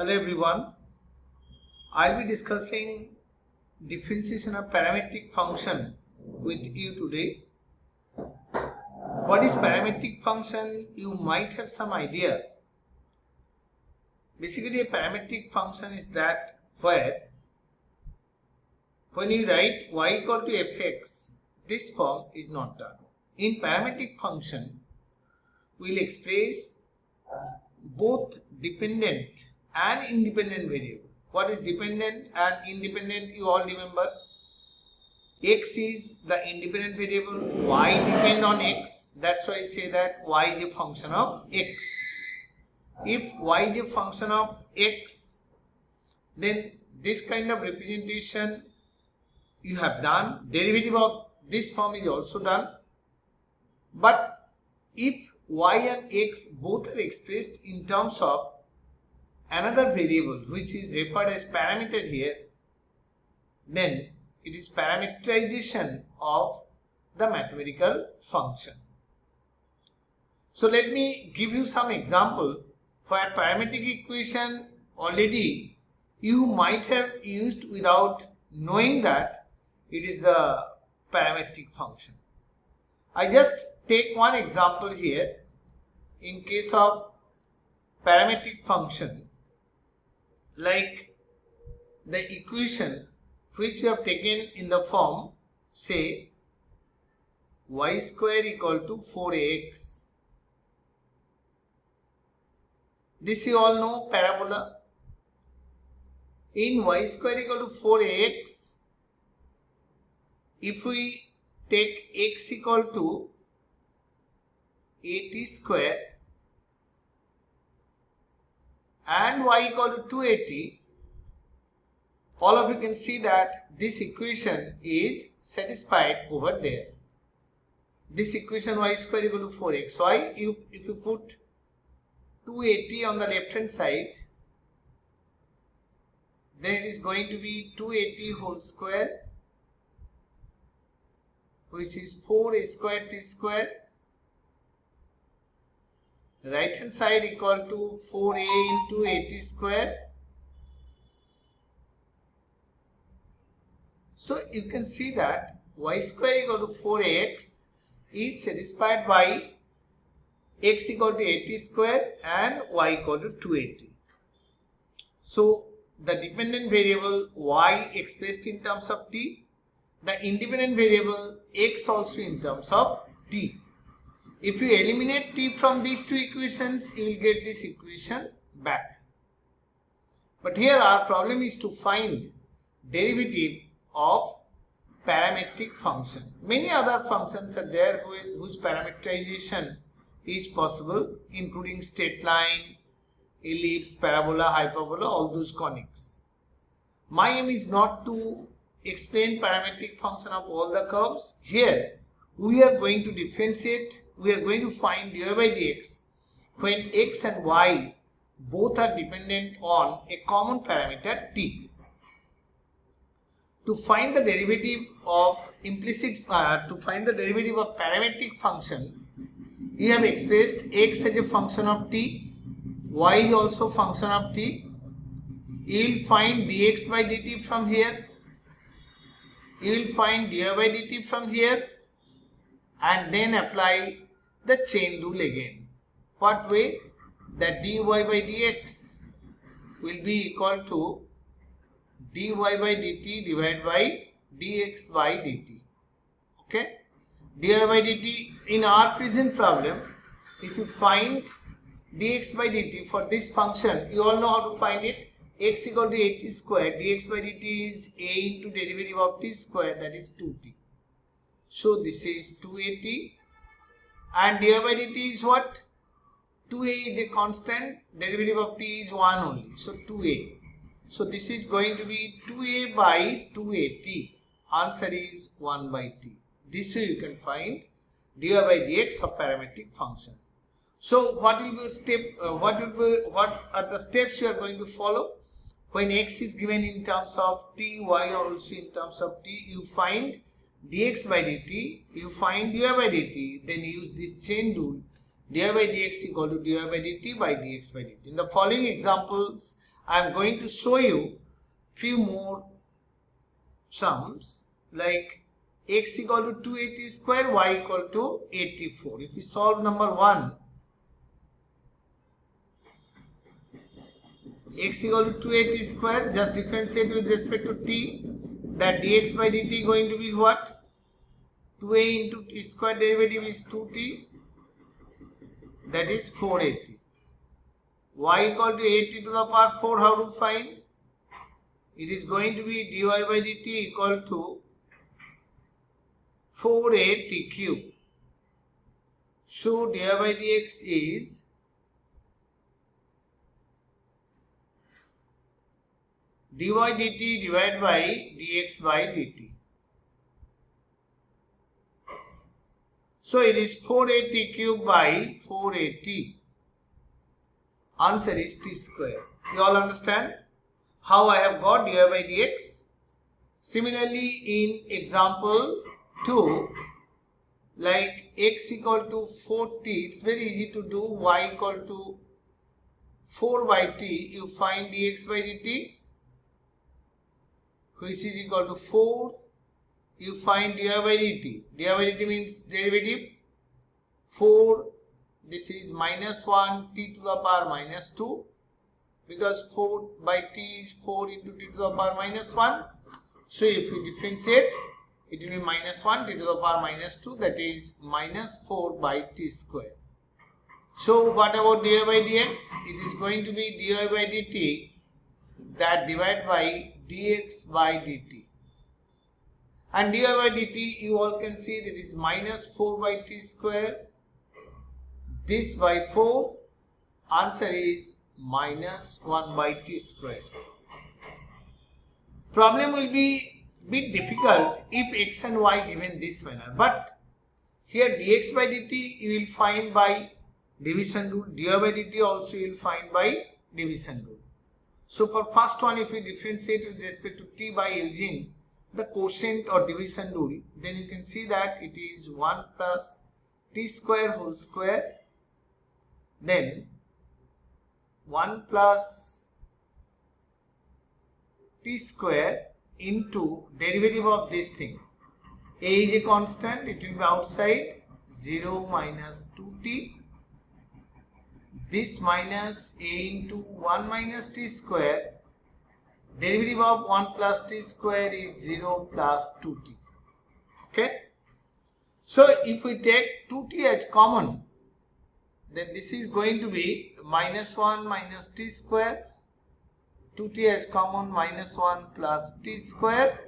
Hello everyone, I'll be discussing differentiation of parametric function with you today. What is parametric function? You might have some idea. Basically, a parametric function is that where when you write y equal to fx, this form is not done. In parametric function, we'll express both dependent and independent variable. What is dependent and independent? You all remember. X is the independent variable, y depend on x. That's why I say that y is a function of x. If y is a function of x, then this kind of representation you have done. Derivative of this form is also done. But if y and x both are expressed in terms of another variable which is referred as parameter here, then it is parameterization of the mathematical function. So let me give you some example where parametric equation already you might have used without knowing that it is the parametric function. I just take one example here. In case of parametric function, like the equation which you have taken in the form, say y square equal to 4ax. This you all know, parabola. In y square equal to 4ax, if we take x equal to 80 square and y equal to 280, all of you can see that this equation is satisfied over there. This equation y square equal to 4x. Why? If you put 280 on the left hand side, then it is going to be 280 whole square, which is 4 square t square. Right hand side equal to 4a into 80 square. So you can see that y square equal to 4ax is satisfied by x equal to 80 square and y equal to 280. So the dependent variable y expressed in terms of t, the independent variable x also in terms of t. If you eliminate t from these two equations, you will get this equation back. But here our problem is to find derivative of parametric function. Many other functions are there whose parameterization is possible, including straight line, ellipse, parabola, hyperbola, all those conics. My aim is not to explain parametric function of all the curves. Here we are going to differentiate. We are going to find dy by dx when x and y both are dependent on a common parameter t. To find the derivative of parametric function, we have expressed x as a function of t, y is also function of t. You will find dx by dt from here. You will find dy by dt from here, and then apply the chain rule again. What way? That dy by dx will be equal to dy by dt divided by dx by dt. Okay? dy by dt, in our present problem, if you find dx by dt for this function, you all know how to find it. X equal to 80 square, dx by dt is a into derivative of t square, that is 2t. So this is 280. And dy by dt is what? 2a is a constant, derivative of t is 1 only. So 2a. So this is going to be 2a by 280. Answer is 1 by t. This way you can find dy by dx of parametric function. So what will be step? What are the steps you are going to follow? When x is given in terms of t, y also in terms of t, you find dx by dt, you find dy by dt, then use this chain rule, dy by dx equal to dy by dt by dx by dt. In the following examples, I am going to show you few more sums like x equal to 280 square, y equal to 84. If we solve number 1, x equal to 280 square, just differentiate with respect to t, that dx by dt going to be what? 2a into t square, derivative is 2t, that is 480. Y equal to 80 to the power 4, how to find? It is going to be dy by dt equal to 4a cube. So dy by dx is dy dt divided by dx by dt. So it is 4a cube by 4a. Answer is t square. You all understand how I have got dy by dx? Similarly, in example 2, like x equal to 4t, it's very easy to do. Y equal to 4 by t, you find dx by dt, which is equal to 4. You find dy by dt. Dy by dt means derivative 4. This is minus 1 t to the power minus 2, because 4 by t is 4 into t to the power minus 1. So if we differentiate, it will be minus 1 t to the power minus 2, that is minus 4 by t square. So what about dy by dx? It is going to be dy by dt, that divided by dx by dt. And dy by dt, you all can see that is minus 4 by t square. This by 4, answer is minus 1 by t square. Problem will be bit difficult if x and y given this manner, but here dx by dt you will find by division rule, dy by dt also you will find by division rule. So for first one, if we differentiate with respect to t by using the quotient or division rule, then you can see that it is 1 plus t square whole square, then 1 plus t square into derivative of this thing. A is a constant, it will be outside, 0 minus 2t. This minus a into 1 minus t square, derivative of 1 plus t square is 0 plus 2t. Okay. So if we take 2t as common, then this is going to be minus 1 minus t square, 2t as common, minus 1 plus t square,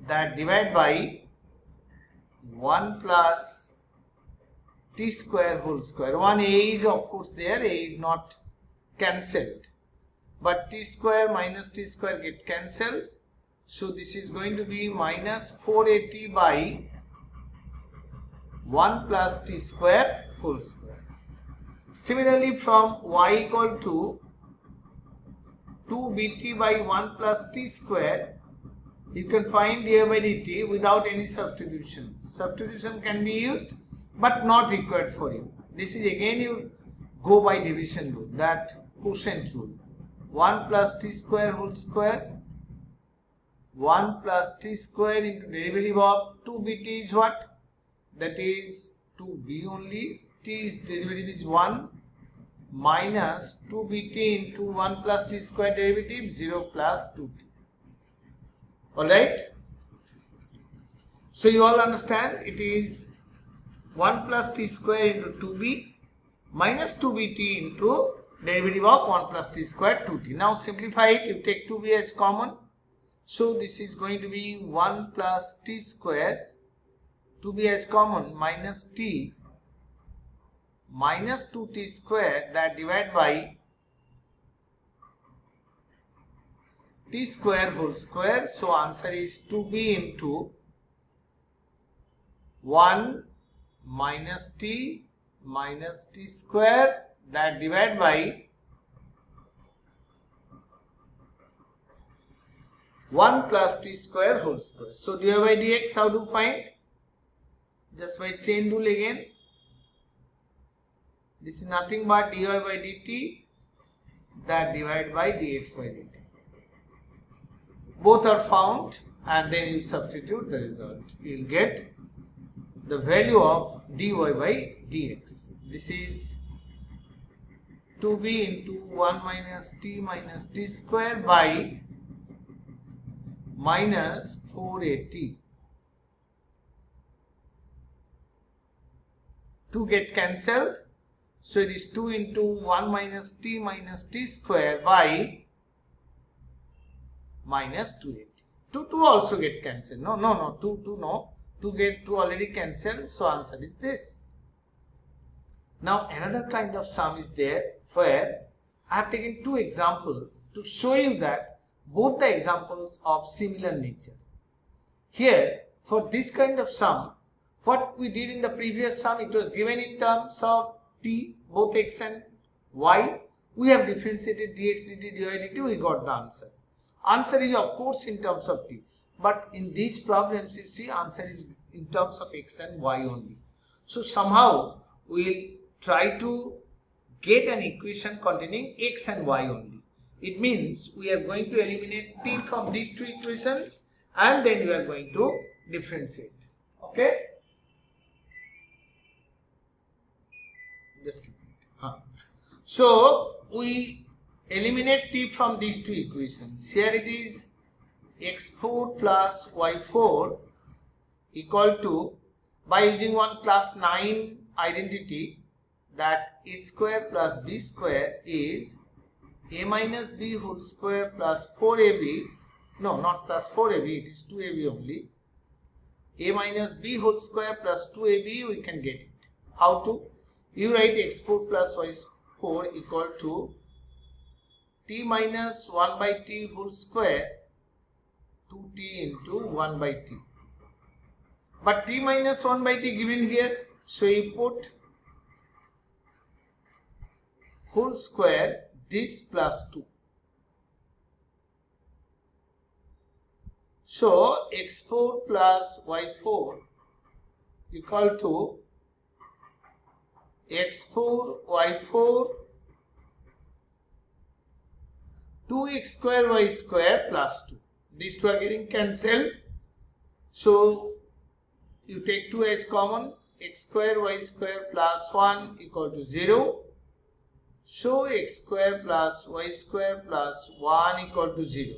that divided by 1 plus t square whole square. One a is of course there, a is not cancelled, but t square minus t square get cancelled. So this is going to be minus 4a by 1 plus t square whole square. Similarly, from y equal to 2bt by 1 plus t square, you can find dy by dt without any substitution. Substitution can be used, but not required for you. This is again you go by division rule, that quotient rule. 1 plus t square whole square, 1 plus t square into derivative of 2bt is what? That is 2b only. T's derivative is 1 minus 2bt into 1 plus t square derivative, 0 plus 2t. Alright. So you all understand it is 1 plus t square into 2b minus 2bt into derivative of 1 plus t square 2t. Now simplify it, you take 2b as common. So this is going to be 1 plus t square, 2b as common, minus t minus 2t square, that divided by t square whole square. So answer is 2b into 1 minus t square, that divided by 1 plus t square whole square. So dy by dx how to find? Just by chain rule again. This is nothing but dy by dt that divided by dx by dt. Both are found and then you substitute the result. You will get the value of dy by dx. This is 2b into 1 minus t square by minus 4at. 2 get cancelled, so it is 2 into 1 minus t square by minus 2at. 2 also get cancelled. No, 2 already cancelled, so answer is this. Now another kind of sum is there where I have taken two examples to show you that both the examples of similar nature. Here for this kind of sum, what we did in the previous sum, it was given in terms of t, both x and y. We have differentiated dx dt dy dt, we got the answer. Answer is of course in terms of t, but in these problems you see answer is in terms of x and y only. So somehow we will try to get an equation containing x and y only. It means we are going to eliminate t from these two equations and then we are going to differentiate. Okay? Just a minute. So we eliminate t from these two equations. Here it is x4 plus y4 equal to, by using one class 9 identity, that a square plus b square is a minus b whole square plus 4ab, no, not plus 4ab, it is 2ab only. A minus b whole square plus 2ab, we can get it. How to? You write x4 plus y4 equal to t minus 1 by t whole square 2t into 1 by t. But t minus 1 by t given here, so you put whole square this plus 2. So x4 plus y4 equal to x4 y4 2x square y square plus 2. These two are getting cancelled. So you take 2 as common, x square y square plus 1 equal to 0. So x square plus y square plus 1 equal to 0.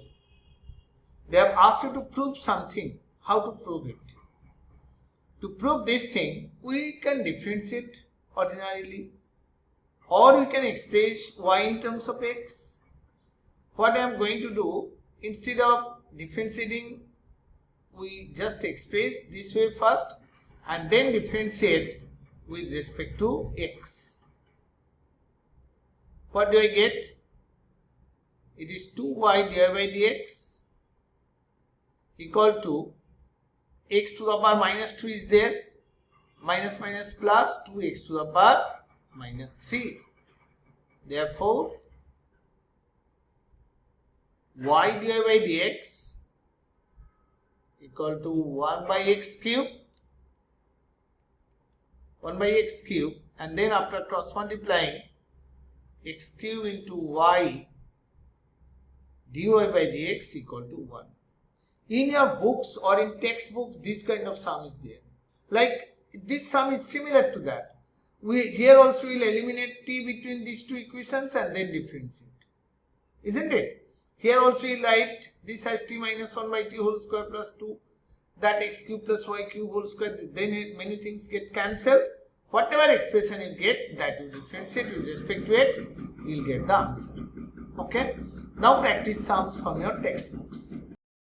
They have asked you to prove something. How to prove it? To prove this thing, we can differentiate ordinarily, or we can express y in terms of x. What I am going to do, instead of differentiating, we just express this way first and then differentiate with respect to x. What do I get? It is 2y divided by dx equal to x to the power minus 2 is there, minus minus plus 2x to the power minus 3. Therefore, y divided by dx equal to 1 by x cube, 1 by x cube, and then after cross multiplying, x cube into y dy by dx equal to 1. In your books or in textbooks, this kind of sum is there. Like this sum is similar to that. We here also will eliminate t between these two equations and then differentiate. Isn't it? Here also you write this as t minus 1 by t whole square plus 2, that x cube plus y cube whole square, then many things get cancelled. Whatever expression you get, that you differentiate with respect to x, you will get the answer. Okay? Now practice sums from your textbooks.